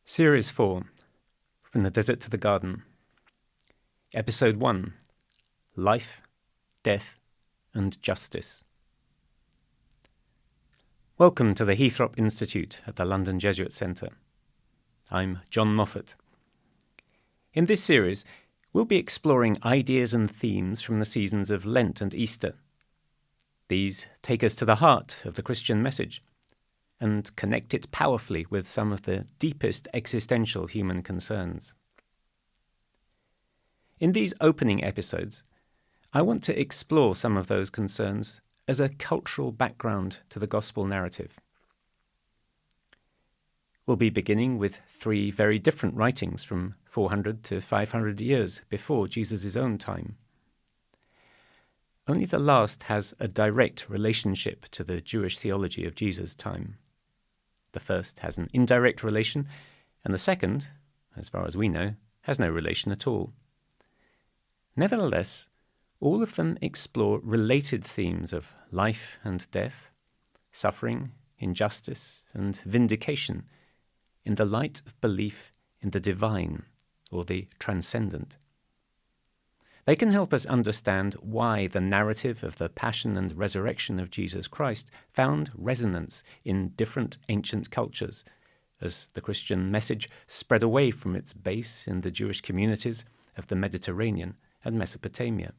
Series 4, From the Desert to the Garden. Episode 1, Life, Death and Justice. Welcome to the Heathrop Institute at the London Jesuit Centre. I'm John Moffat. In this series, we'll be exploring ideas and themes from the seasons of Lent and Easter. These take us to the heart of the Christian message and connect it powerfully with some of the deepest existential human concerns. In these opening episodes, I want to explore some of those concerns as a cultural background to the gospel narrative. We'll be beginning with three very different writings from 400 to 500 years before Jesus' own time. Only the last has a direct relationship to the Jewish theology of Jesus' time. The first has an indirect relation, and the second, as far as we know, has no relation at all. Nevertheless, all of them explore related themes of life and death, suffering, injustice, and vindication in the light of belief in the divine or the transcendent. They can help us understand why the narrative of the passion and resurrection of Jesus Christ found resonance in different ancient cultures, as the Christian message spread away from its base in the Jewish communities of the Mediterranean and Mesopotamia.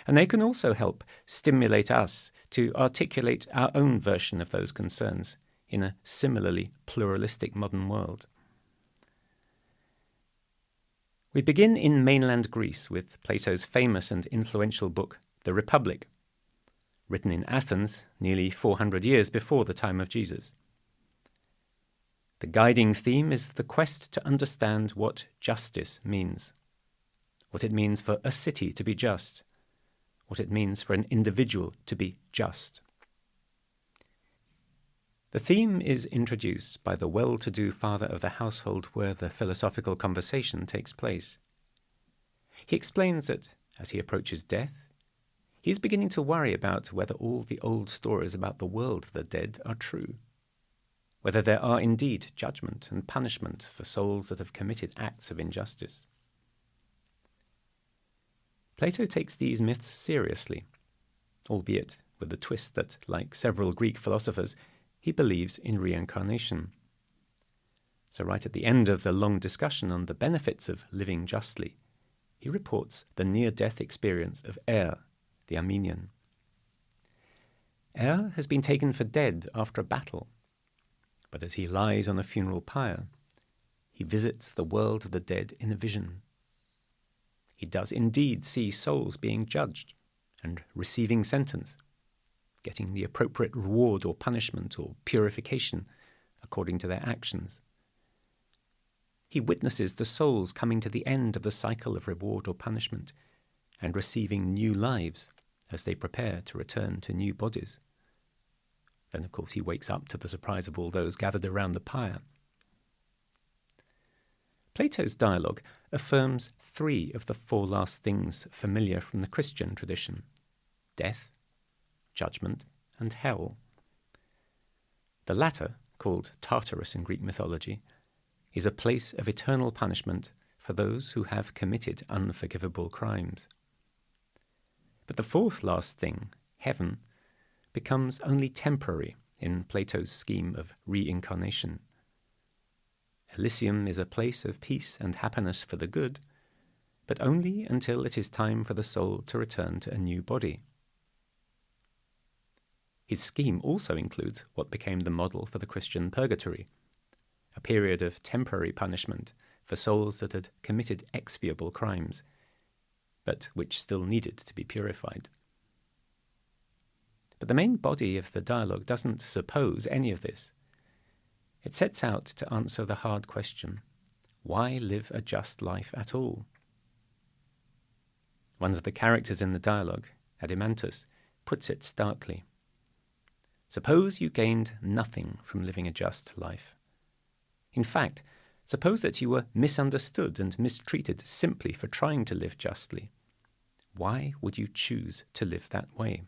And they can also help stimulate us to articulate our own version of those concerns in a similarly pluralistic modern world. We begin in mainland Greece with Plato's famous and influential book, The Republic, written in Athens nearly 400 years before the time of Jesus. The guiding theme is the quest to understand what justice means, what it means for a city to be just, what it means for an individual to be just. The theme is introduced by the well-to-do father of the household where the philosophical conversation takes place. He explains that, as he approaches death, he is beginning to worry about whether all the old stories about the world of the dead are true, whether there are indeed judgment and punishment for souls that have committed acts of injustice. Plato takes these myths seriously, albeit with the twist that, like several Greek philosophers, he believes in reincarnation. So right at the end of the long discussion on the benefits of living justly, he reports the near-death experience of the Armenian. Has been taken for dead after a battle, but as he lies on a funeral pyre, he visits the world of the dead in a vision. He does indeed see souls being judged and receiving sentence, getting the appropriate reward or punishment or purification according to their actions. He witnesses the souls coming to the end of the cycle of reward or punishment and receiving new lives as they prepare to return to new bodies. Then, of course, he wakes up to the surprise of all those gathered around the pyre. Plato's dialogue affirms three of the four last things familiar from the Christian tradition: death, judgment, and hell. The latter, called Tartarus in Greek mythology, is a place of eternal punishment for those who have committed unforgivable crimes. But the fourth last thing, heaven, becomes only temporary in Plato's scheme of reincarnation. Elysium is a place of peace and happiness for the good, but only until it is time for the soul to return to a new body. His scheme also includes what became the model for the Christian purgatory, a period of temporary punishment for souls that had committed expiable crimes, but which still needed to be purified. But the main body of the dialogue doesn't suppose any of this. It sets out to answer the hard question: why live a just life at all? One of the characters in the dialogue, Adimantus, puts it starkly. Suppose you gained nothing from living a just life. In fact, suppose that you were misunderstood and mistreated simply for trying to live justly. Why would you choose to live that way?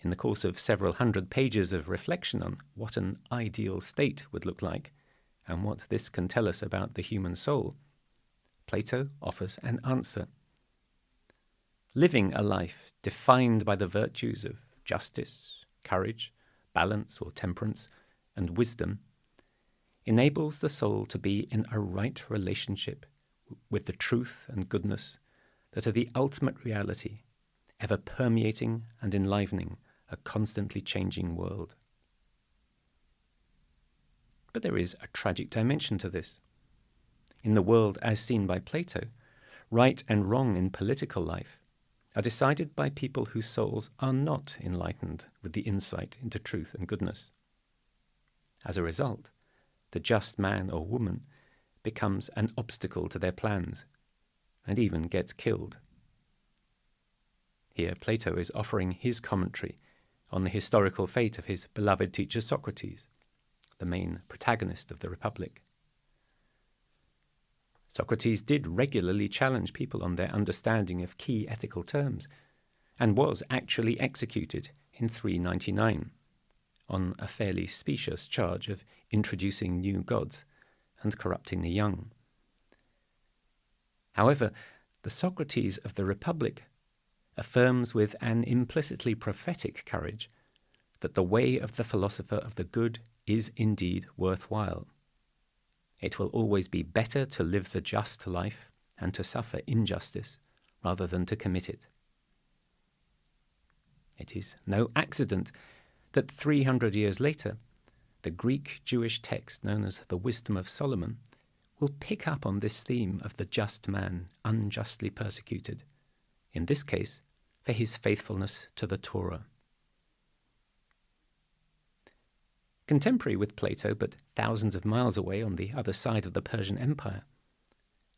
In the course of several hundred pages of reflection on what an ideal state would look like and what this can tell us about the human soul, Plato offers an answer. Living a life defined by the virtues of justice, courage, balance or temperance, and wisdom enables the soul to be in a right relationship with the truth and goodness that are the ultimate reality, ever permeating and enlivening a constantly changing world. But there is a tragic dimension to this. In the world as seen by Plato, right and wrong in political life are decided by people whose souls are not enlightened with the insight into truth and goodness. As a result, the just man or woman becomes an obstacle to their plans and even gets killed. Here Plato is offering his commentary on the historical fate of his beloved teacher Socrates, the main protagonist of the Republic. Socrates did regularly challenge people on their understanding of key ethical terms, and was actually executed in 399 on a fairly specious charge of introducing new gods and corrupting the young. However, the Socrates of the Republic affirms with an implicitly prophetic courage that the way of the philosopher of the good is indeed worthwhile. It will always be better to live the just life and to suffer injustice rather than to commit it. It is no accident that 300 years later, the Greek-Jewish text known as the Wisdom of Solomon will pick up on this theme of the just man unjustly persecuted, in this case for his faithfulness to the Torah. Contemporary with Plato, but thousands of miles away on the other side of the Persian Empire,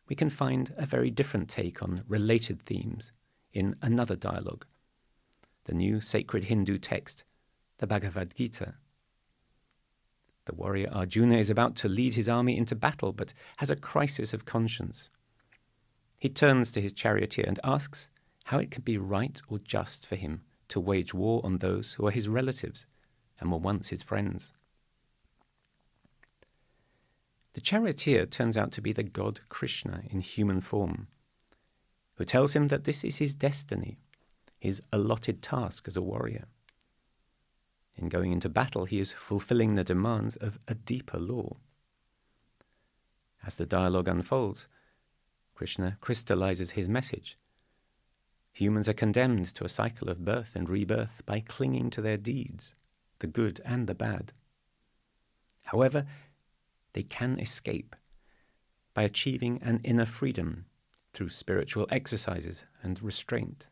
we can find a very different take on related themes in another dialogue, the new sacred Hindu text, the Bhagavad Gita. The warrior Arjuna is about to lead his army into battle, but has a crisis of conscience. He turns to his charioteer and asks how it could be right or just for him to wage war on those who are his relatives and were once his friends. The charioteer turns out to be the god Krishna in human form, who tells him that this is his destiny, his allotted task as a warrior. In going into battle, he is fulfilling the demands of a deeper law. As the dialogue unfolds, Krishna crystallizes his message. Humans are condemned to a cycle of birth and rebirth by clinging to their deeds, the good and the bad. However, they can escape by achieving an inner freedom through spiritual exercises and restraint,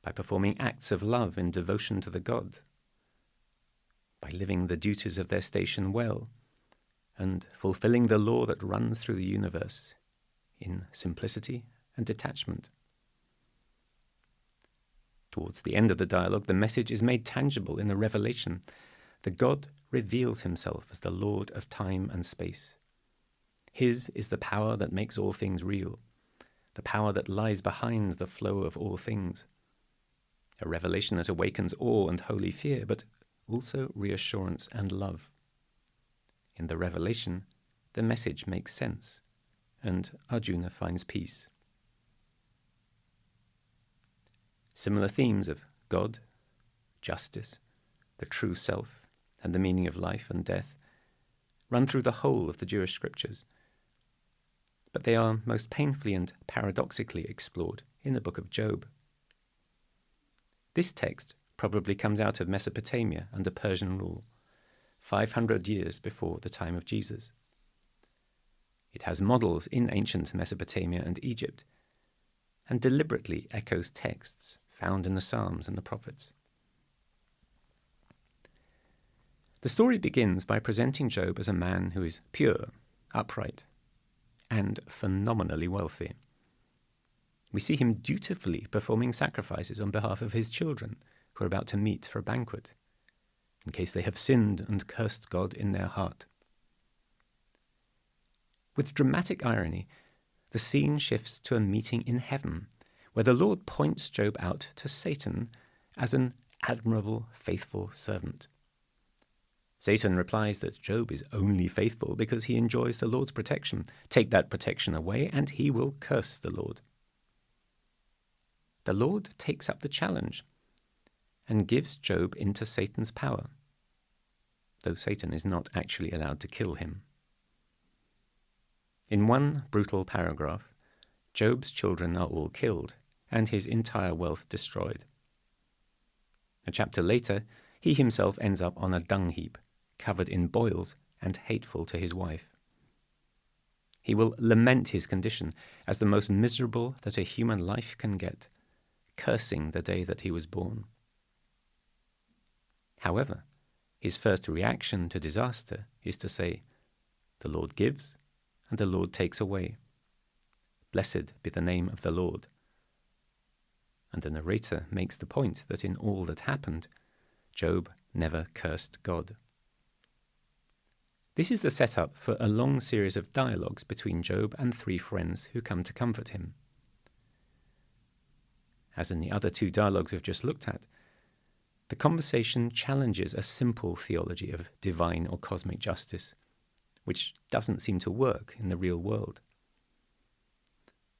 by performing acts of love in devotion to the god, by living the duties of their station well, and fulfilling the law that runs through the universe in simplicity and detachment. Towards the end of the dialogue, the message is made tangible in the revelation. The god reveals himself as the Lord of time and space. His is the power that makes all things real, the power that lies behind the flow of all things. A revelation that awakens awe and holy fear, but also reassurance and love. In the revelation, the message makes sense, and Arjuna finds peace. Similar themes of God, justice, the true self, and the meaning of life and death run through the whole of the Jewish scriptures, but they are most painfully and paradoxically explored in the book of Job. This text probably comes out of Mesopotamia under Persian rule, 500 years before the time of Jesus. It has models in ancient Mesopotamia and Egypt, and deliberately echoes texts found in the Psalms and the prophets. The story begins by presenting Job as a man who is pure, upright, and phenomenally wealthy. We see him dutifully performing sacrifices on behalf of his children, who are about to meet for a banquet, in case they have sinned and cursed God in their heart. With dramatic irony, the scene shifts to a meeting in heaven, where the Lord points Job out to Satan as an admirable, faithful servant. Satan replies that Job is only faithful because he enjoys the Lord's protection. Take that protection away and he will curse the Lord. The Lord takes up the challenge and gives Job into Satan's power, though Satan is not actually allowed to kill him. In one brutal paragraph, Job's children are all killed and his entire wealth destroyed. A chapter later, he himself ends up on a dung heap, covered in boils and hateful to his wife. He will lament his condition as the most miserable that a human life can get, cursing the day that he was born. However, his first reaction to disaster is to say, "The Lord gives, and the Lord takes away. Blessed be the name of the Lord." And the narrator makes the point that in all that happened, Job never cursed God. This is the setup for a long series of dialogues between Job and three friends who come to comfort him. As in the other two dialogues we've just looked at, the conversation challenges a simple theology of divine or cosmic justice, which doesn't seem to work in the real world.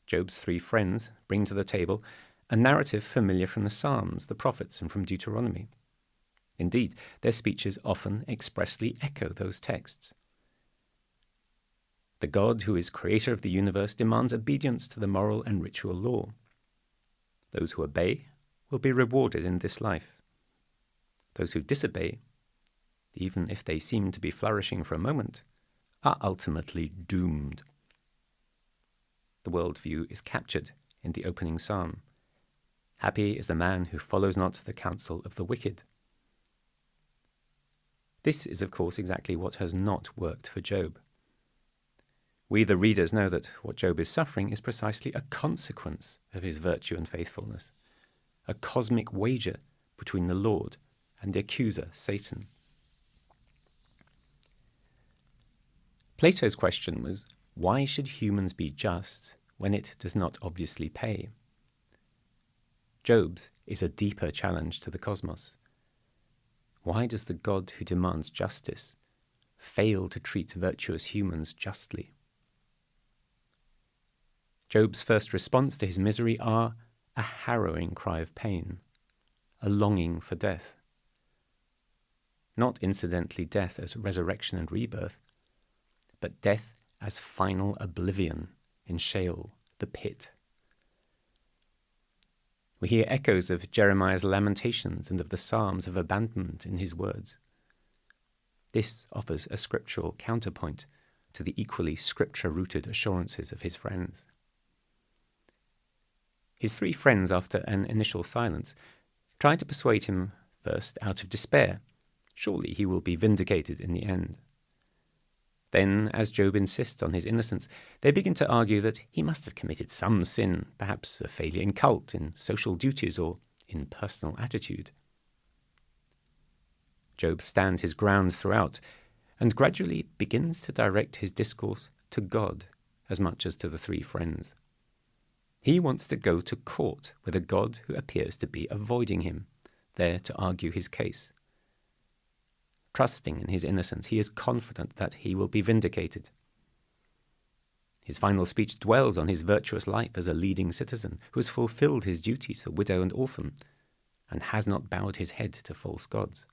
Job's three friends bring to the table a narrative familiar from the Psalms, the prophets, and from Deuteronomy. Indeed, their speeches often expressly echo those texts. The God who is creator of the universe demands obedience to the moral and ritual law. Those who obey will be rewarded in this life. Those who disobey, even if they seem to be flourishing for a moment, are ultimately doomed. The worldview is captured in the opening psalm. Happy is the man who follows not the counsel of the wicked. This is, of course, exactly what has not worked for Job. We, the readers, know that what Job is suffering is precisely a consequence of his virtue and faithfulness, a cosmic wager between the Lord and the accuser, Satan. Plato's question was, why should humans be just when it does not obviously pay? Job's is a deeper challenge to the cosmos. Why does the God who demands justice fail to treat virtuous humans justly? Job's first response to his misery are a harrowing cry of pain, a longing for death. Not incidentally death as resurrection and rebirth, but death as final oblivion in Sheol, the pit. We hear echoes of Jeremiah's lamentations and of the Psalms of abandonment in his words. This offers a scriptural counterpoint to the equally scripture-rooted assurances of his friends. His three friends, after an initial silence, try to persuade him first out of despair. Surely he will be vindicated in the end. Then, as Job insists on his innocence, they begin to argue that he must have committed some sin, perhaps a failure in cult, in social duties, or in personal attitude. Job stands his ground throughout, and gradually begins to direct his discourse to God as much as to the three friends. He wants to go to court with a God who appears to be avoiding him, there to argue his case. Trusting in his innocence, he is confident that he will be vindicated. His final speech dwells on his virtuous life as a leading citizen who has fulfilled his duties to widow and orphan and has not bowed his head to false gods.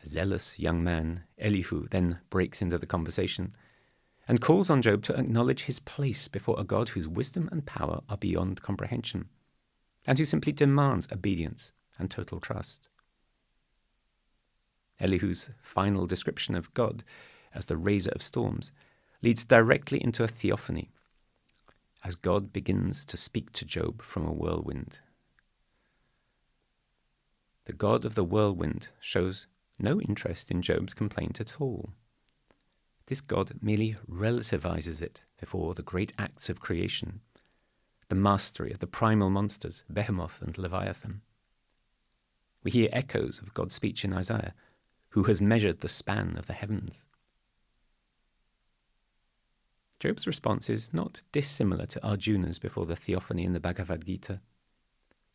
A zealous young man, Elihu, then breaks into the conversation and calls on Job to acknowledge his place before a God whose wisdom and power are beyond comprehension, and who simply demands obedience and total trust. Elihu's final description of God as the raiser of storms leads directly into a theophany, as God begins to speak to Job from a whirlwind. The God of the whirlwind shows no interest in Job's complaint at all. This God merely relativizes it before the great acts of creation, the mastery of the primal monsters, Behemoth and Leviathan. We hear echoes of God's speech in Isaiah, who has measured the span of the heavens. Job's response is not dissimilar to Arjuna's before the theophany in the Bhagavad Gita.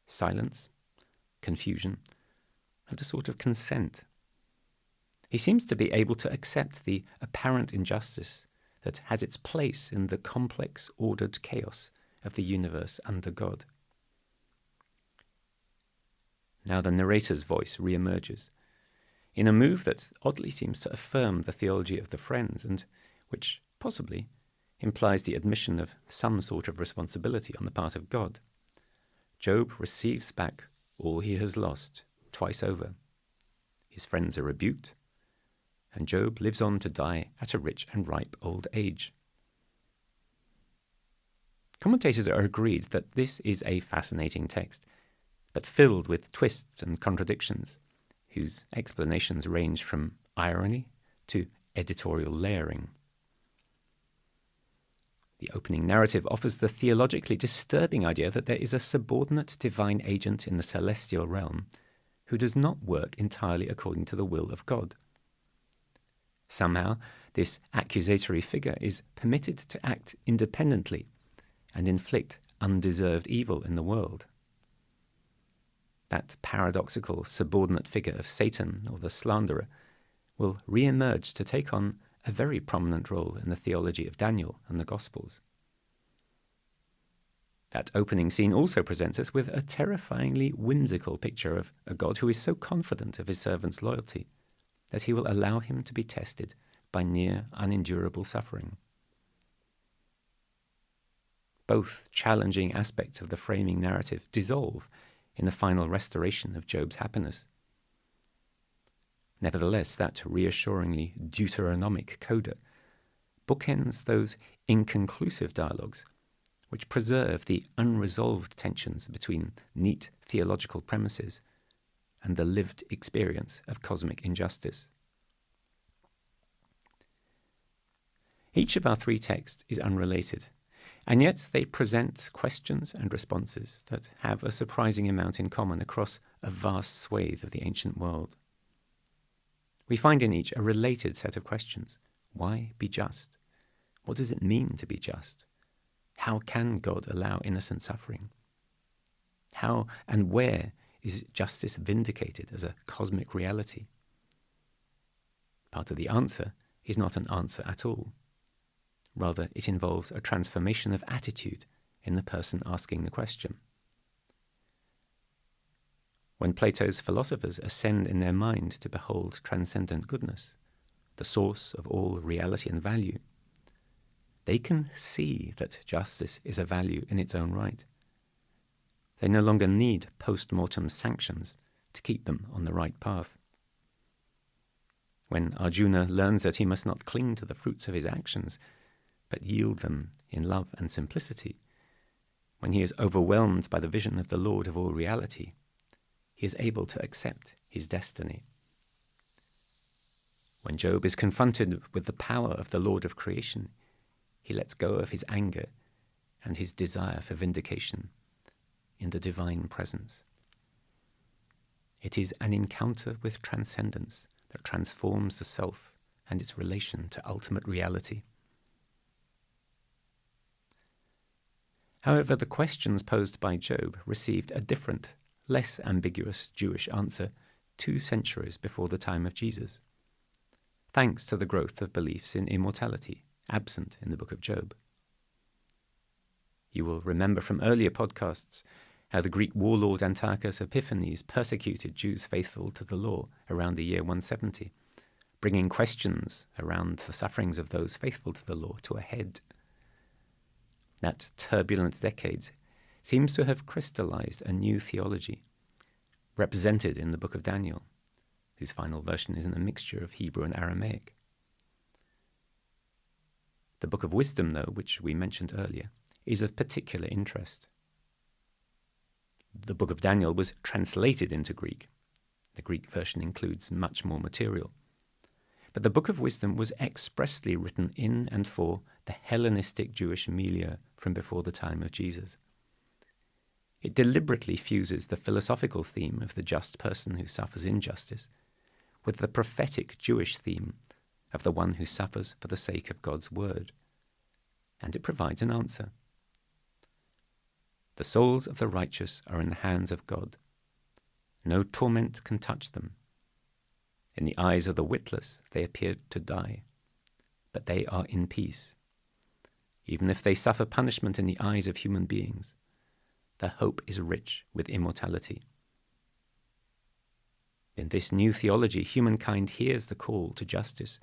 silence, confusion, and a sort of consent. He seems to be able to accept the apparent injustice that has its place in the complex, ordered chaos of the universe under God. Now the narrator's voice re-emerges, in a move that oddly seems to affirm the theology of the friends, and which possibly implies the admission of some sort of responsibility on the part of God. Job receives back all he has lost twice over. His friends are rebuked, and Job lives on to die at a rich and ripe old age. Commentators are agreed that this is a fascinating text, but filled with twists and contradictions, whose explanations range from irony to editorial layering. The opening narrative offers the theologically disturbing idea that there is a subordinate divine agent in the celestial realm who does not work entirely according to the will of God. Somehow, this accusatory figure is permitted to act independently and inflict undeserved evil in the world. That paradoxical subordinate figure of Satan, or the slanderer, will re-emerge to take on a very prominent role in the theology of Daniel and the Gospels. That opening scene also presents us with a terrifyingly whimsical picture of a God who is so confident of his servant's loyalty that he will allow him to be tested by near unendurable suffering. Both challenging aspects of the framing narrative dissolve in the final restoration of Job's happiness. Nevertheless, that reassuringly Deuteronomic coda bookends those inconclusive dialogues which preserve the unresolved tensions between neat theological premises and the lived experience of cosmic injustice. Each of our three texts is unrelated, and yet they present questions and responses that have a surprising amount in common across a vast swathe of the ancient world. We find in each a related set of questions. Why be just? What does it mean to be just? How can God allow innocent suffering? How and where is justice vindicated as a cosmic reality? Part of the answer is not an answer at all. Rather, it involves a transformation of attitude in the person asking the question. When Plato's philosophers ascend in their mind to behold transcendent goodness, the source of all reality and value, they can see that justice is a value in its own right. They no longer need post-mortem sanctions to keep them on the right path. When Arjuna learns that he must not cling to the fruits of his actions, but yield them in love and simplicity, when he is overwhelmed by the vision of the Lord of all reality, he is able to accept his destiny. When Job is confronted with the power of the Lord of creation, he lets go of his anger and his desire for vindication in the divine presence. It is an encounter with transcendence that transforms the self and its relation to ultimate reality. However, the questions posed by Job received a different, less ambiguous Jewish answer 2 centuries before the time of Jesus, thanks to the growth of beliefs in immortality, absent in the book of Job. You will remember from earlier podcasts how the Greek warlord Antiochus Epiphanes persecuted Jews faithful to the law around the year 170, bringing questions around the sufferings of those faithful to the law to a head. That turbulent decade seems to have crystallized a new theology, represented in the book of Daniel, whose final version is in a mixture of Hebrew and Aramaic. The book of wisdom, though, which we mentioned earlier, is of particular interest. The book of Daniel was translated into Greek. The Greek version includes much more material. But the book of wisdom was expressly written in and for the Hellenistic Jewish milieu from before the time of Jesus. It deliberately fuses the philosophical theme of the just person who suffers injustice with the prophetic Jewish theme of the one who suffers for the sake of God's word. And it provides an answer. The souls of the righteous are in the hands of God. No torment can touch them. In the eyes of the witless they appear to die, but they are in peace. Even if they suffer punishment in the eyes of human beings, their hope is rich with immortality. In this new theology, humankind hears the call to justice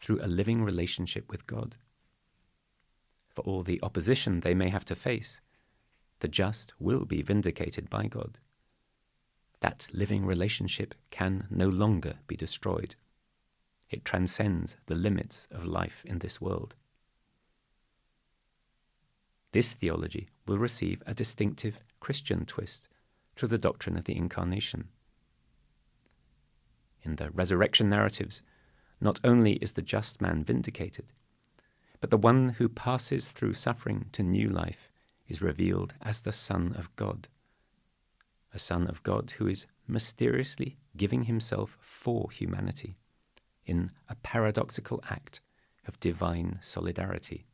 through a living relationship with God. For all the opposition they may have to face, the just will be vindicated by God. That living relationship can no longer be destroyed. It transcends the limits of life in this world. This theology will receive a distinctive Christian twist through the doctrine of the Incarnation. In the resurrection narratives, not only is the just man vindicated, but the one who passes through suffering to new life is revealed as the Son of God, a Son of God who is mysteriously giving himself for humanity in a paradoxical act of divine solidarity.